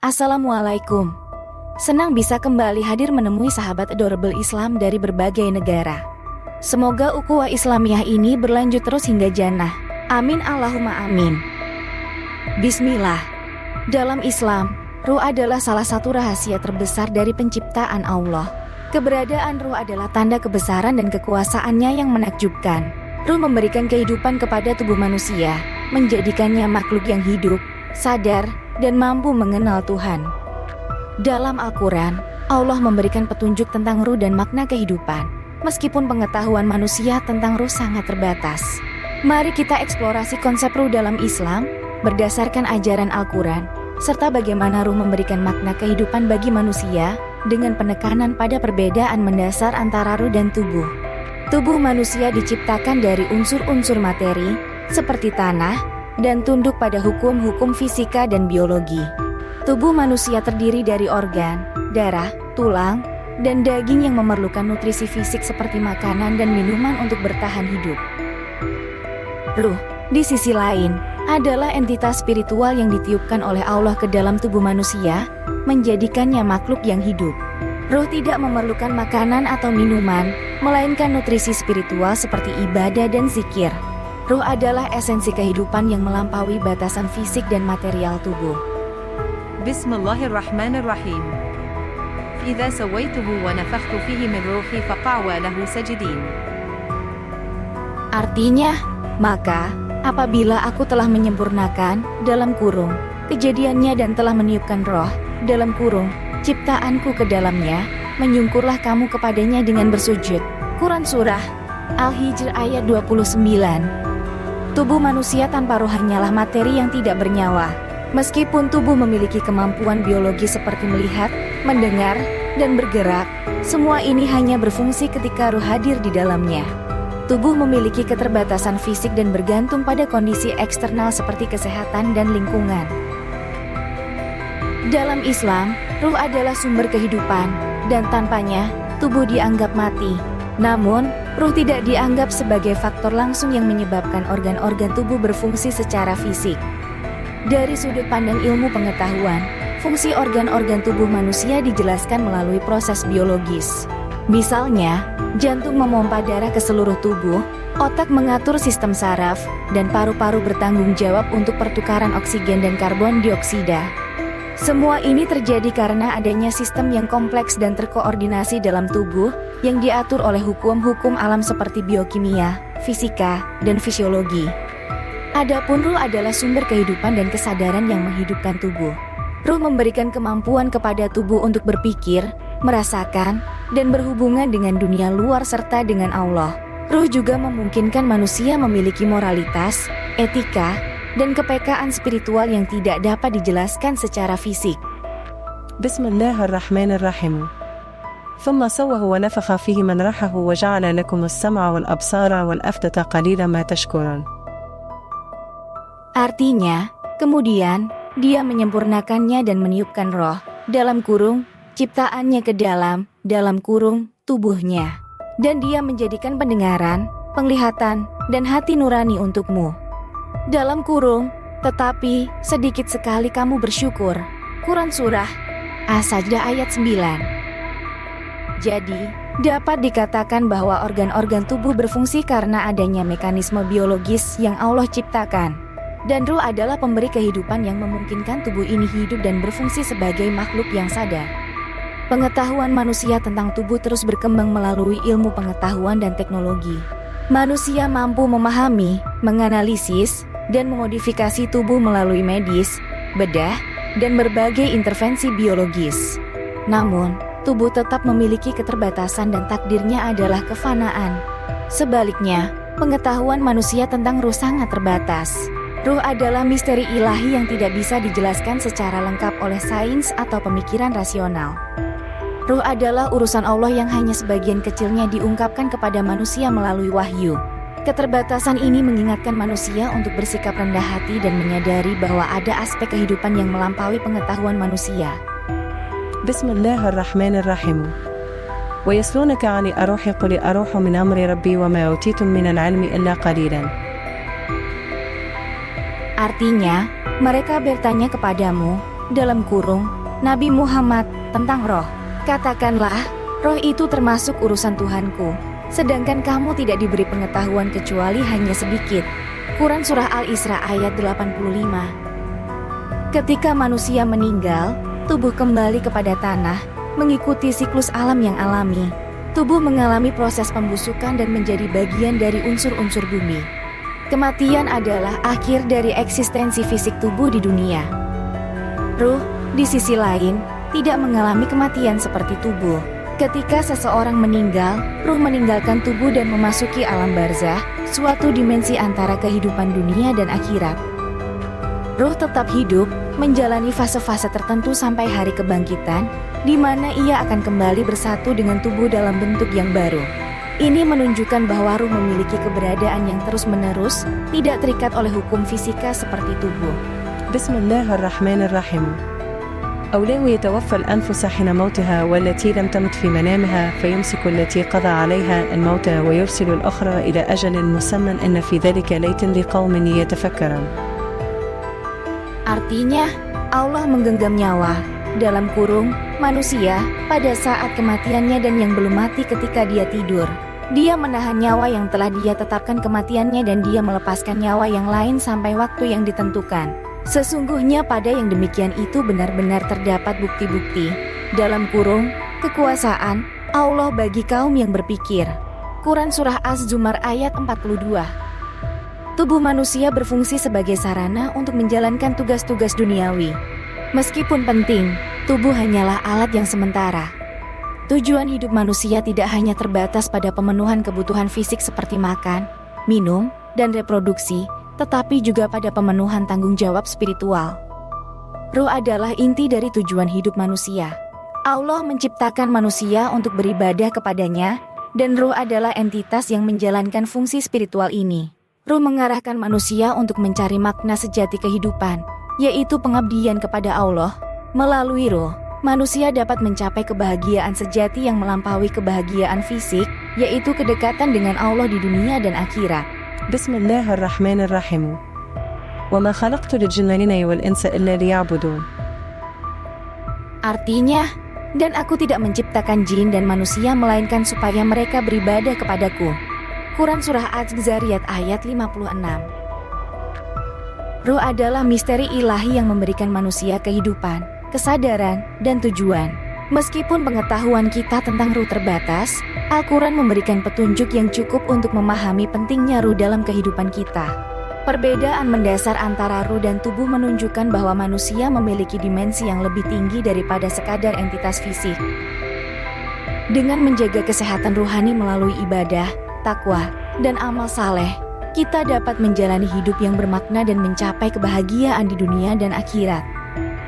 Assalamualaikum. Senang bisa kembali hadir menemui sahabat Adorable Islam dari berbagai negara. Semoga ukhuwah Islamiyah ini berlanjut terus hingga jannah. Amin Allahumma amin. Bismillah. Dalam Islam, ruh adalah salah satu rahasia terbesar dari penciptaan Allah. Keberadaan ruh adalah tanda kebesaran dan kekuasaannya yang menakjubkan. Ruh memberikan kehidupan kepada tubuh manusia, menjadikannya makhluk yang hidup, sadar, dan mampu mengenal Tuhan. Dalam Al-Quran, Allah memberikan petunjuk tentang ruh dan makna kehidupan, meskipun pengetahuan manusia tentang ruh sangat terbatas. Mari kita eksplorasi konsep ruh dalam Islam, berdasarkan ajaran Al-Quran, serta bagaimana ruh memberikan makna kehidupan bagi manusia, dengan penekanan pada perbedaan mendasar antara ruh dan tubuh. Tubuh manusia diciptakan dari unsur-unsur materi, seperti tanah, dan tunduk pada hukum-hukum fisika dan biologi. Tubuh manusia terdiri dari organ, darah, tulang, dan daging yang memerlukan nutrisi fisik seperti makanan dan minuman untuk bertahan hidup. Ruh, di sisi lain, adalah entitas spiritual yang ditiupkan oleh Allah ke dalam tubuh manusia, menjadikannya makhluk yang hidup. Ruh tidak memerlukan makanan atau minuman, melainkan nutrisi spiritual seperti ibadah dan zikir. Ruh adalah esensi kehidupan yang melampaui batasan fisik dan material tubuh. Bismillahirrahmanirrahim. Idza sawaituhu wa nafakhtu fihi min ruhi faqa'u lahu sajidin. Artinya, maka apabila aku telah menyempurnakan dalam kurung kejadiannya dan telah meniupkan roh dalam kurung ciptaanku ke dalamnya, menyungkurlah kamu kepadanya dengan bersujud. Quran Surah Al-Hijr ayat 29. Tubuh manusia tanpa roh hanyalah materi yang tidak bernyawa. Meskipun tubuh memiliki kemampuan biologi seperti melihat, mendengar, dan bergerak, semua ini hanya berfungsi ketika ruh hadir di dalamnya. Tubuh memiliki keterbatasan fisik dan bergantung pada kondisi eksternal seperti kesehatan dan lingkungan. Dalam Islam, ruh adalah sumber kehidupan, dan tanpanya, tubuh dianggap mati. Namun, ruh tidak dianggap sebagai faktor langsung yang menyebabkan organ-organ tubuh berfungsi secara fisik. Dari sudut pandang ilmu pengetahuan, fungsi organ-organ tubuh manusia dijelaskan melalui proses biologis. Misalnya, jantung memompa darah ke seluruh tubuh, otak mengatur sistem saraf, dan paru-paru bertanggung jawab untuk pertukaran oksigen dan karbon dioksida. Semua ini terjadi karena adanya sistem yang kompleks dan terkoordinasi dalam tubuh yang diatur oleh hukum-hukum alam seperti biokimia, fisika, dan fisiologi. Adapun ruh adalah sumber kehidupan dan kesadaran yang menghidupkan tubuh. Ruh memberikan kemampuan kepada tubuh untuk berpikir, merasakan, dan berhubungan dengan dunia luar serta dengan Allah. Ruh juga memungkinkan manusia memiliki moralitas, etika, dan kepekaan spiritual yang tidak dapat dijelaskan secara fisik. Bismillahirrahmanirrahim. ثم سواه ونفخ فيه من روحه وجعل لكم السمع والأبصار والأفئدة قليلا ما تشكرون. Artinya, kemudian Dia menyempurnakannya dan meniupkan roh dalam kurung ciptaannya ke dalam kurung tubuhnya, dan Dia menjadikan pendengaran, penglihatan, dan hati nurani untukmu dalam kurung, tetapi sedikit sekali kamu bersyukur. Quran Surah As-Sajdah ayat 9. Jadi, dapat dikatakan bahwa organ-organ tubuh berfungsi karena adanya mekanisme biologis yang Allah ciptakan. Dan ruh adalah pemberi kehidupan yang memungkinkan tubuh ini hidup dan berfungsi sebagai makhluk yang sadar. Pengetahuan manusia tentang tubuh terus berkembang melalui ilmu pengetahuan dan teknologi. Manusia mampu memahami, menganalisis, dan memodifikasi tubuh melalui medis, bedah, dan berbagai intervensi biologis. Namun, tubuh tetap memiliki keterbatasan dan takdirnya adalah kefanaan. Sebaliknya, pengetahuan manusia tentang ruh sangat terbatas. Ruh adalah misteri ilahi yang tidak bisa dijelaskan secara lengkap oleh sains atau pemikiran rasional. Ruh adalah urusan Allah yang hanya sebagian kecilnya diungkapkan kepada manusia melalui wahyu. Keterbatasan ini mengingatkan manusia untuk bersikap rendah hati dan menyadari bahwa ada aspek kehidupan yang melampaui pengetahuan manusia. Bismillahirrahmanirrahim. Wa yaslunaka 'ani ar-ruhi qul ar-ruhu min amri rabbi wa ma utitum min al-'ilmi illa qalilan. Artinya, mereka bertanya kepadamu, dalam kurung, Nabi Muhammad, tentang roh. Katakanlah, roh itu termasuk urusan Tuhanku, sedangkan kamu tidak diberi pengetahuan kecuali hanya sedikit. Quran Surah Al-Isra ayat 85. Ketika manusia meninggal, tubuh kembali kepada tanah, mengikuti siklus alam yang alami. Tubuh mengalami proses pembusukan dan menjadi bagian dari unsur-unsur bumi. Kematian adalah akhir dari eksistensi fisik tubuh di dunia. Ruh, di sisi lain, tidak mengalami kematian seperti tubuh. Ketika seseorang meninggal, ruh meninggalkan tubuh dan memasuki alam barzah, suatu dimensi antara kehidupan dunia dan akhirat. Ruh tetap hidup, menjalani fase-fase tertentu sampai hari kebangkitan, di mana ia akan kembali bersatu dengan tubuh dalam bentuk yang baru. Ini menunjukkan bahwa ruh memiliki keberadaan yang terus-menerus, tidak terikat oleh hukum fisika seperti tubuh. Bismillahirrahmanirrahim. أولاه يتوفى الأنفس حين موتها والتي لم تمت في منامها فيمسك التي قضى عليها الموت ويرسل الأخرى إلى أجل مسمى إن في ذلك ليت لقوم يتفكرون. Artinya, Allah menggenggam nyawa, dalam kurung, manusia, pada saat kematiannya dan yang belum mati ketika dia tidur. Dia menahan nyawa yang telah dia tetapkan kematiannya dan dia melepaskan nyawa yang lain sampai waktu yang ditentukan. Sesungguhnya pada yang demikian itu benar-benar terdapat bukti-bukti, dalam kurung, kekuasaan, Allah bagi kaum yang berpikir. Quran Surah Az-Zumar ayat 42. Tubuh manusia berfungsi sebagai sarana untuk menjalankan tugas-tugas duniawi. Meskipun penting, tubuh hanyalah alat yang sementara. Tujuan hidup manusia tidak hanya terbatas pada pemenuhan kebutuhan fisik seperti makan, minum, dan reproduksi, tetapi juga pada pemenuhan tanggung jawab spiritual. Ruh adalah inti dari tujuan hidup manusia. Allah menciptakan manusia untuk beribadah kepadanya, dan ruh adalah entitas yang menjalankan fungsi spiritual ini. Ruh mengarahkan manusia untuk mencari makna sejati kehidupan, yaitu pengabdian kepada Allah. Melalui ruh, manusia dapat mencapai kebahagiaan sejati yang melampaui kebahagiaan fisik, yaitu kedekatan dengan Allah di dunia dan akhirat. Bismillahirrahmanirrahim. وَمَا خَلَقْتُ الْجِنَّ وَالْإِنسَ إِلَّا لِيَعْبُدُونِ. Artinya, dan aku tidak menciptakan jin dan manusia melainkan supaya mereka beribadah kepadaku. Quran Surah Az-Zariyat ayat 56. Ruh adalah misteri ilahi yang memberikan manusia kehidupan, kesadaran, dan tujuan. Meskipun pengetahuan kita tentang ruh terbatas, Al-Quran memberikan petunjuk yang cukup untuk memahami pentingnya ruh dalam kehidupan kita. Perbedaan mendasar antara ruh dan tubuh menunjukkan bahwa manusia memiliki dimensi yang lebih tinggi daripada sekadar entitas fisik. Dengan menjaga kesehatan ruhani melalui ibadah, takwa, dan amal saleh, kita dapat menjalani hidup yang bermakna dan mencapai kebahagiaan di dunia dan akhirat.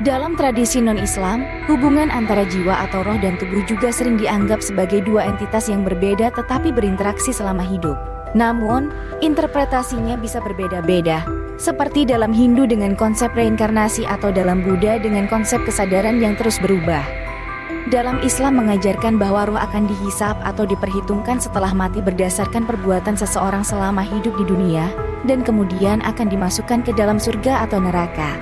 Dalam tradisi non-Islam, hubungan antara jiwa atau roh dan tubuh juga sering dianggap sebagai dua entitas yang berbeda tetapi berinteraksi selama hidup. Namun, interpretasinya bisa berbeda-beda, seperti dalam Hindu dengan konsep reinkarnasi atau dalam Buddha dengan konsep kesadaran yang terus berubah. Dalam Islam mengajarkan bahwa roh akan dihisab atau diperhitungkan setelah mati berdasarkan perbuatan seseorang selama hidup di dunia, dan kemudian akan dimasukkan ke dalam surga atau neraka.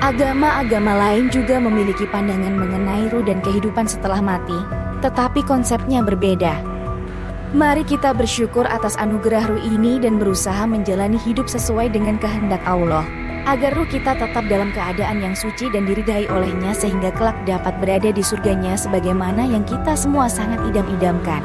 Agama-agama lain juga memiliki pandangan mengenai ruh dan kehidupan setelah mati, tetapi konsepnya berbeda. Mari kita bersyukur atas anugerah ruh ini dan berusaha menjalani hidup sesuai dengan kehendak Allah, agar ruh kita tetap dalam keadaan yang suci dan diridhai olehnya sehingga kelak dapat berada di surganya sebagaimana yang kita semua sangat idam-idamkan.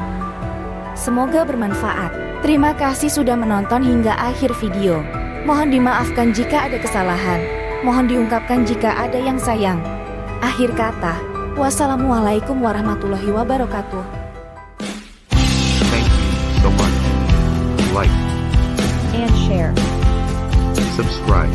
Semoga bermanfaat. Terima kasih sudah menonton hingga akhir video. Mohon dimaafkan jika ada kesalahan. Mohon diungkapkan jika ada yang sayang. Akhir kata, wassalamualaikum warahmatullahi wabarakatuh. Thank you so much. Like And share. subscribe.